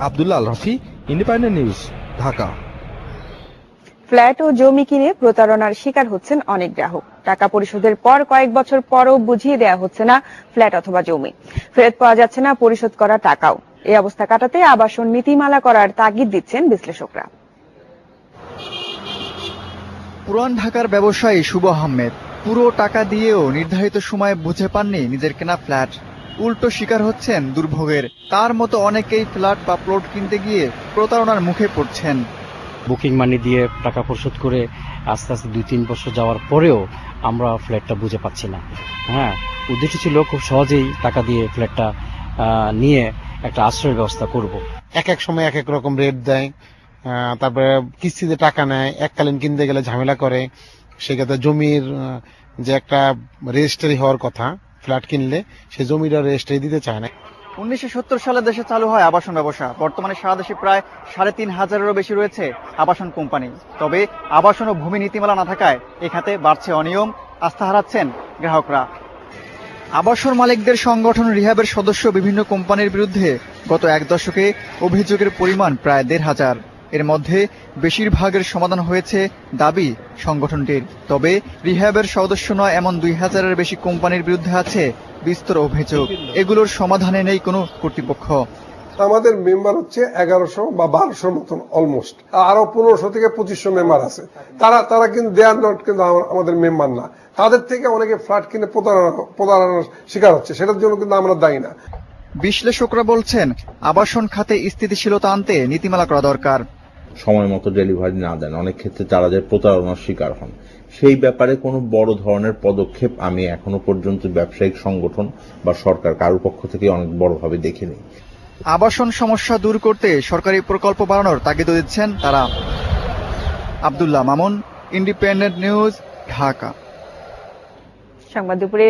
Abdullah Al Rafi, Independent News, Dhaka. Flat ও জমি কিনে প্রতারণার শিকার হচ্ছেন অনেক গ্রাহক। টাকা পরিশোধের পর কয়েক বছর পরও বুঝিয়ে দেওয়া হচ্ছে না ফ্ল্যাট অথবা জমি, ফেরত পাওয়া যাচ্ছে না পরিশোধ করা টাকাও। এই অবস্থা কাটাতে আবাসন নীতিমালা করার তাগিদ দিচ্ছেন বিশ্লেষকরা। পুরান ঢাকার ব্যবসায়ী শুভ আহমেদ পুরো টাকা দিয়েও নির্ধারিত সময়ে বুঝে পাননি নিজের কেনা ফ্ল্যাট। উল্টো শিকার হচ্ছেন দুর্ভোগের। তার মতো অনেকেই ফ্ল্যাট বা প্লট কিনতে গিয়ে প্রতারণার মুখে পড়ছেন। বুকিং মানি দিয়ে টাকা পরিশোধ করে আস্তে আস্তে 2-3 বছর যাওয়ার পরেও আমরা ফ্ল্যাটটা বুঝে পাচ্ছি না। উদ্দেশ্য ছিল খুব সহজেই টাকা দিয়ে ফ্ল্যাটটা নিয়ে একটা আশ্রয়ের ব্যবস্থা করব। এক এক সময় এক এক রকম রেট দেয়, তারপরে কিস্তিতে টাকা নেয়, এককালীন কিনতে গেলে ঝামেলা করে। সেক্ষেত্রে জমির যে একটা রেজিস্ট্রি হওয়ার কথা ফ্ল্যাট কিনলে, সে জমিটা রেজিস্ট্রি দিতে চায় না। 1970 সালে দেশে চালু হয় আবাসন ব্যবসা। বর্তমানে সারা দেশে প্রায় 3,500-এরও বেশি রয়েছে আবাসন কোম্পানি। তবে আবাসন ও ভূমি নীতিমালা না থাকায় এ খাতে বাড়ছে অনিয়ম, আস্থা হারাচ্ছেন গ্রাহকরা। আবাসন মালিকদের সংগঠন রিহাবের সদস্য বিভিন্ন কোম্পানির বিরুদ্ধে গত এক দশকে অভিযোগের পরিমাণ প্রায় 1,500। এর মধ্যে বেশিরভাগের সমাধান হয়েছে দাবি সংগঠনটির। তবে রিহাবের সদস্য নয় এমন 2,000-এর বেশি কোম্পানির বিরুদ্ধে আছে বিস্তর অভিযোগ। এগুলোর সমাধানে নেই কোনো কর্তৃপক্ষ। আমাদের মেম্বার হচ্ছে 1100 বা 1200 মতন অলমোস্ট, আরো 1500 থেকে 2500 মেম্বার আছে। তারা কিন্তু দেয়ার নট কিন্তু আমাদের মেম্বার না। তাদের থেকে অনেকে ফ্ল্যাট কিনে প্রতারণার শিকার হচ্ছে, সেটার জন্য কিন্তু আমরা দায়ী না। বিশ্লেষকরা বলছেন আবাসন খাতে স্থিতিশীলতা আনতে নীতিমালা করা দরকার। সময় মতো ডেলিভারি না দেন, অনেক ক্ষেত্রে তারা যে প্রতারণার শিকার হন। সেই ব্যাপারে কোনো বড় ধরনের পদক্ষেপ আমি এখনো পর্যন্ত ব্যবসায়িক সংগঠন বা সরকার কারোর পক্ষ থেকে অনেক বড়ভাবে দেখিনি। আবাসন সমস্যা দূর করতে সরকারি প্রকল্প বাড়ানোর তাগিদ দিচ্ছেন তারা। Abdullah Mamun, independent News, Dhaka. সংবাদ দুপুরে